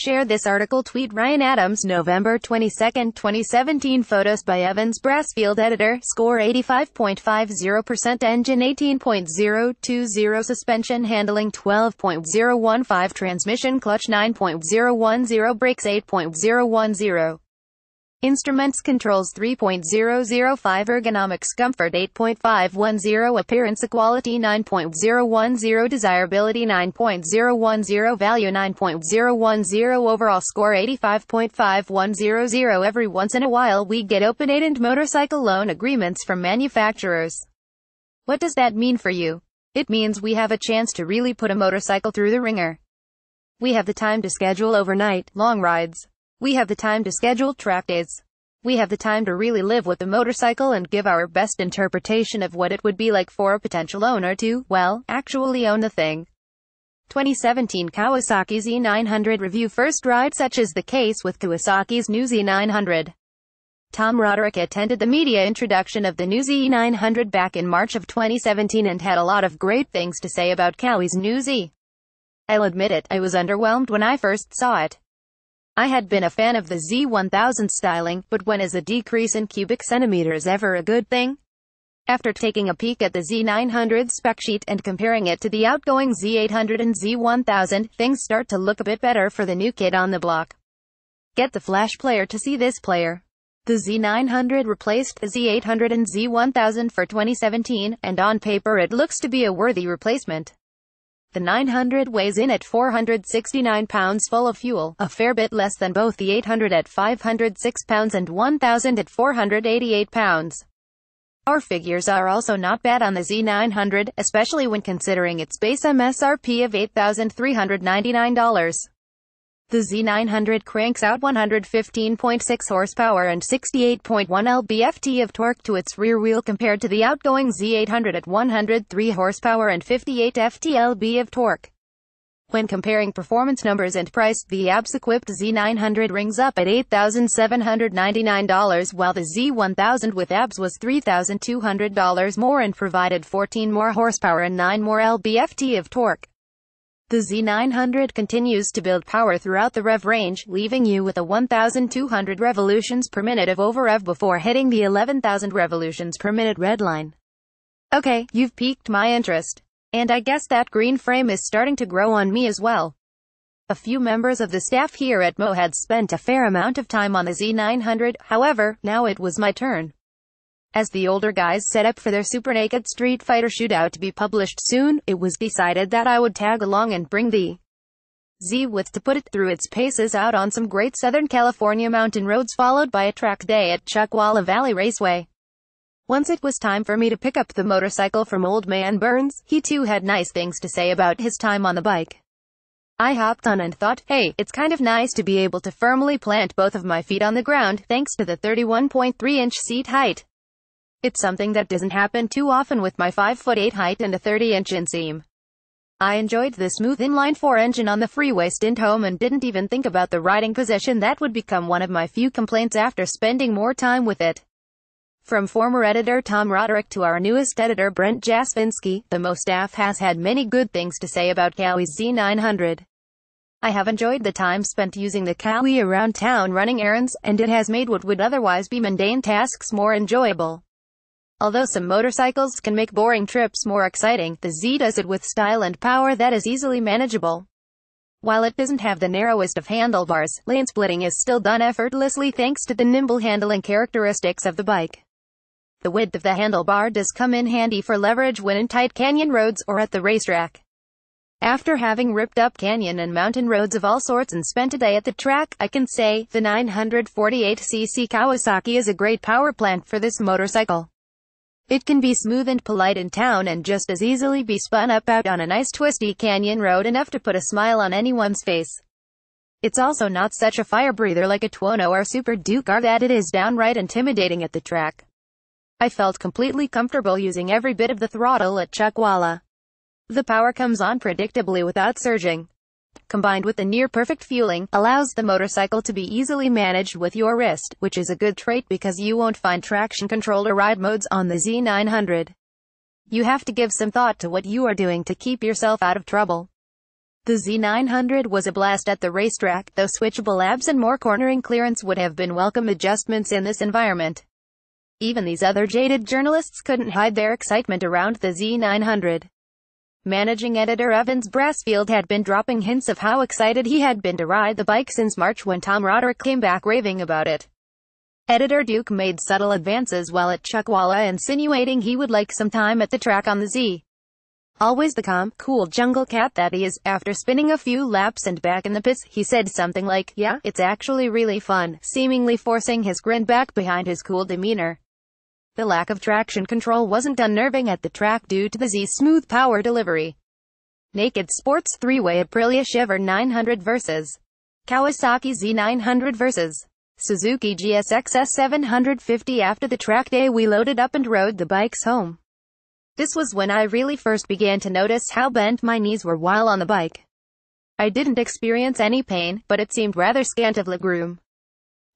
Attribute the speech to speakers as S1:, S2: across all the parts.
S1: Share this article. Tweet Ryan Adams, November 22, 2017. Photos by Evans Brassfield. Editor. Score 85.50%. Engine 18.020. Suspension handling 12.015. Transmission clutch 9.010. Brakes 8.010. Instruments controls 3.005. Ergonomics comfort 8.510. Appearance equality 9.010. Desirability 9.010. Value 9.010. Overall score 85.5100. Every once in a while we get open-end motorcycle loan agreements from manufacturers. What does that mean for you? It means we have a chance to really put a motorcycle through the ringer. We have the time to schedule overnight, long rides. We have the time to schedule track days. We have the time to really live with the motorcycle and give our best interpretation of what it would be like for a potential owner to, well, actually own the thing. 2017 Kawasaki Z900 Review. First ride. Such is the case with Kawasaki's new Z900. Tom Roderick attended the media introduction of the new Z900 back in March of 2017 and had a lot of great things to say about Kawi's new Z. I'll admit it, I was underwhelmed when I first saw it. I had been a fan of the Z1000 styling, but when is a decrease in cubic centimeters ever a good thing? After taking a peek at the Z900 spec sheet and comparing it to the outgoing Z800 and Z1000, things start to look a bit better for the new kid on the block. Get the flash player to see this player. The Z900 replaced the Z800 and Z1000 for 2017, and on paper it looks to be a worthy replacement. The 900 weighs in at 469 pounds full of fuel, a fair bit less than both the 800 at 506 pounds and 1000 at 488 pounds. Our figures are also not bad on the Z900, especially when considering its base MSRP of $8,399. The Z900 cranks out 115.6 horsepower and 68.1 lb-ft of torque to its rear wheel compared to the outgoing Z800 at 103 horsepower and 58 ft-lb of torque. When comparing performance numbers and price, the ABS-equipped Z900 rings up at $8,799, while the Z1000 with ABS was $3,200 more and provided 14 more horsepower and 9 more lb-ft of torque. The Z900 continues to build power throughout the rev range, leaving you with a 1,200 revolutions per minute of over-rev before hitting the 11,000 revolutions per minute red line. Okay, you've piqued my interest. And I guess that green frame is starting to grow on me as well. A few members of the staff here at Mo had spent a fair amount of time on the Z900, however, now it was my turn. As the older guys set up for their Super Naked Street Fighter shootout to be published soon, it was decided that I would tag along and bring the Z-Width to put it through its paces out on some great Southern California mountain roads, followed by a track day at Chuckwalla Valley Raceway. Once it was time for me to pick up the motorcycle from Old Man Burns, he too had nice things to say about his time on the bike. I hopped on and thought, hey, it's kind of nice to be able to firmly plant both of my feet on the ground, thanks to the 31.3-inch seat height. It's something that doesn't happen too often with my 5'8" height and a 30-inch inseam. I enjoyed the smooth inline-4 engine on the freeway stint home and didn't even think about the riding position that would become one of my few complaints after spending more time with it. From former editor Tom Roderick to our newest editor Brent Jasvinsky, the Mo staff has had many good things to say about Kawi's Z900. I have enjoyed the time spent using the Kawi around town running errands, and it has made what would otherwise be mundane tasks more enjoyable. Although some motorcycles can make boring trips more exciting, the Z does it with style and power that is easily manageable. While it doesn't have the narrowest of handlebars, lane splitting is still done effortlessly thanks to the nimble handling characteristics of the bike. The width of the handlebar does come in handy for leverage when in tight canyon roads or at the racetrack. After having ripped up canyon and mountain roads of all sorts and spent a day at the track, I can say, the 948cc Kawasaki is a great power plant for this motorcycle. It can be smooth and polite in town and just as easily be spun up out on a nice twisty canyon road enough to put a smile on anyone's face. It's also not such a fire breather like a Tuono or Super Duke are that it is downright intimidating at the track. I felt completely comfortable using every bit of the throttle at Chuckwalla. The power comes on predictably without surging. Combined with the near-perfect fueling, allows the motorcycle to be easily managed with your wrist, which is a good trait because you won't find traction control or ride modes on the Z900. You have to give some thought to what you are doing to keep yourself out of trouble. The Z900 was a blast at the racetrack, though switchable abs and more cornering clearance would have been welcome adjustments in this environment. Even these other jaded journalists couldn't hide their excitement around the Z900. Managing editor Evans Brassfield had been dropping hints of how excited he had been to ride the bike since March when Tom Roderick came back raving about it. Editor Duke made subtle advances while at Chuckwalla, insinuating he would like some time at the track on the Z. Always the calm, cool jungle cat that he is, after spinning a few laps and back in the pits, he said something like, "Yeah, it's actually really fun," seemingly forcing his grin back behind his cool demeanor. The lack of traction control wasn't unnerving at the track due to the Z's smooth power delivery. Naked Sports 3-way Aprilia Shiver 900 vs. Kawasaki Z900 vs. Suzuki GSX-S 750. After the track day we loaded up and rode the bikes home. This was when I really first began to notice how bent my knees were while on the bike. I didn't experience any pain, but it seemed rather scant of legroom.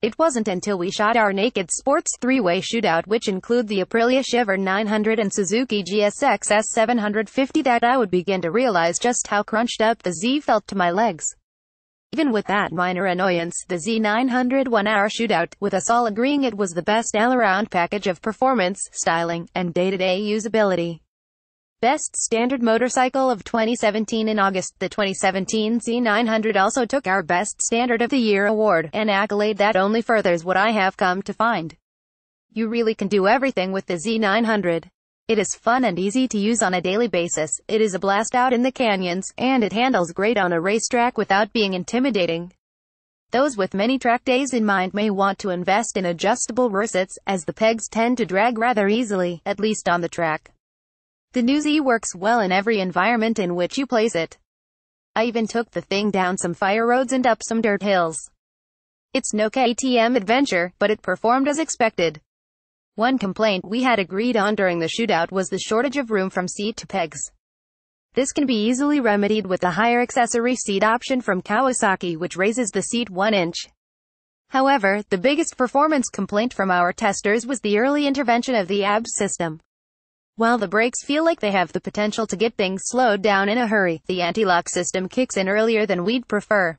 S1: It wasn't until we shot our Naked Sports 3-way shootout, which include the Aprilia Shiver 900 and Suzuki GSX-S 750, that I would begin to realize just how crunched up the Z felt to my legs. Even with that minor annoyance, the Z900 won our shootout, with us all agreeing it was the best all-around package of performance, styling, and day-to-day usability. Best Standard Motorcycle of 2017. In August, the 2017 Z900 also took our Best Standard of the Year award, an accolade that only furthers what I have come to find. You really can do everything with the Z900. It is fun and easy to use on a daily basis, it is a blast out in the canyons, and it handles great on a racetrack without being intimidating. Those with many track days in mind may want to invest in adjustable resets, as the pegs tend to drag rather easily, at least on the track. The new Z works well in every environment in which you place it. I even took the thing down some fire roads and up some dirt hills. It's no KTM adventure, but it performed as expected. One complaint we had agreed on during the shootout was the shortage of room from seat to pegs. This can be easily remedied with the higher accessory seat option from Kawasaki, which raises the seat 1 inch. However, the biggest performance complaint from our testers was the early intervention of the ABS system. While the brakes feel like they have the potential to get things slowed down in a hurry, the anti-lock system kicks in earlier than we'd prefer.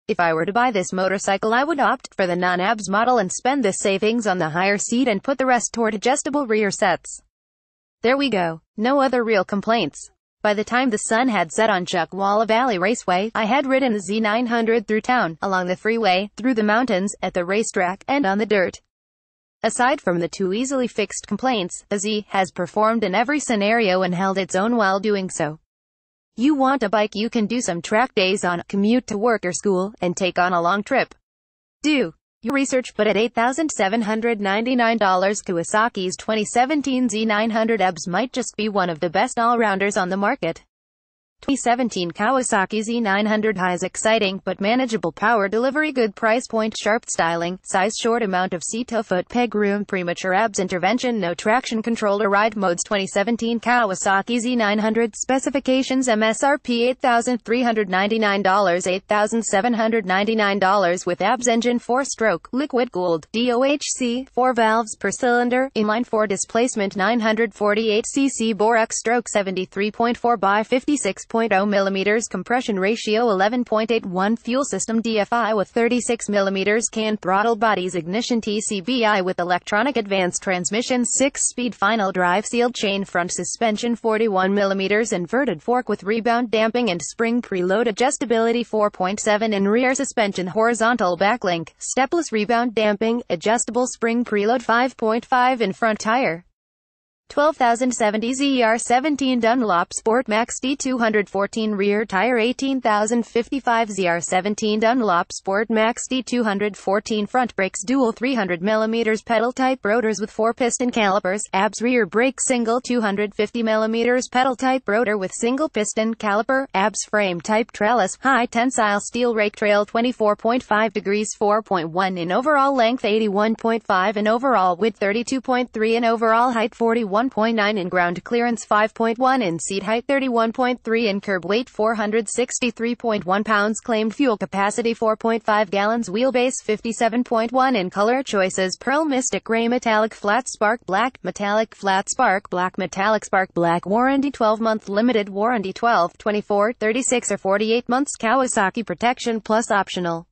S1: If I were to buy this motorcycle, I would opt for the non-ABS model and spend this savings on the higher seat and put the rest toward adjustable rear sets. There we go. No other real complaints. By the time the sun had set on Chuckwalla Valley Raceway, I had ridden the Z900 through town, along the freeway, through the mountains, at the racetrack, and on the dirt. Aside from the two easily fixed complaints, the Z has performed in every scenario and held its own while doing so. You want a bike you can do some track days on, commute to work or school, and take on a long trip. Do your research, but at $8,799, Kawasaki's 2017 Z900 EBS might just be one of the best all-rounders on the market. 2017 Kawasaki Z900 has exciting but manageable power delivery, good price point, sharp styling, size, short amount of seat to foot peg room, premature ABS intervention, no traction control or ride modes. 2017 Kawasaki Z900 specifications: MSRP $8,399, $8,799 with ABS engine, 4-stroke, liquid gold, DOHC, 4 valves per cylinder, inline 4 displacement, 948 cc bore, stroke 73.4 by 56.0 mm, compression ratio 11.81, fuel system DFI with 36 mm, can throttle bodies, ignition TCBI with electronic advanced transmission, 6-speed final drive, sealed chain, front suspension 41 mm, inverted fork with rebound damping and spring preload adjustability 4.7 in rear suspension, horizontal backlink, stepless rebound damping, adjustable spring preload 5.5 in front tire. 12,070 ZR17 Dunlop Sport Max D214 rear tire, 18,055 ZR17 Dunlop Sport Max D214 front brakes, dual 300 mm pedal type rotors with 4-piston calipers, ABS rear brake, single 250 mm pedal type rotor with single piston caliper, ABS frame type trellis, high tensile steel rake trail, 24.5 degrees, 4.1 in overall length, 81.5 in overall width, 32.3 in overall height, 41 1.9 in, ground clearance 5.1 in, seat height 31.3 in, curb weight 463.1 pounds, claimed fuel capacity 4.5 gallons, wheelbase 57.1 in, color choices pearl, mystic gray, metallic, flat spark black, metallic, flat spark black, metallic spark black. Warranty 12-month, limited warranty 12, 24, 36 or 48 months. Kawasaki Protection Plus optional.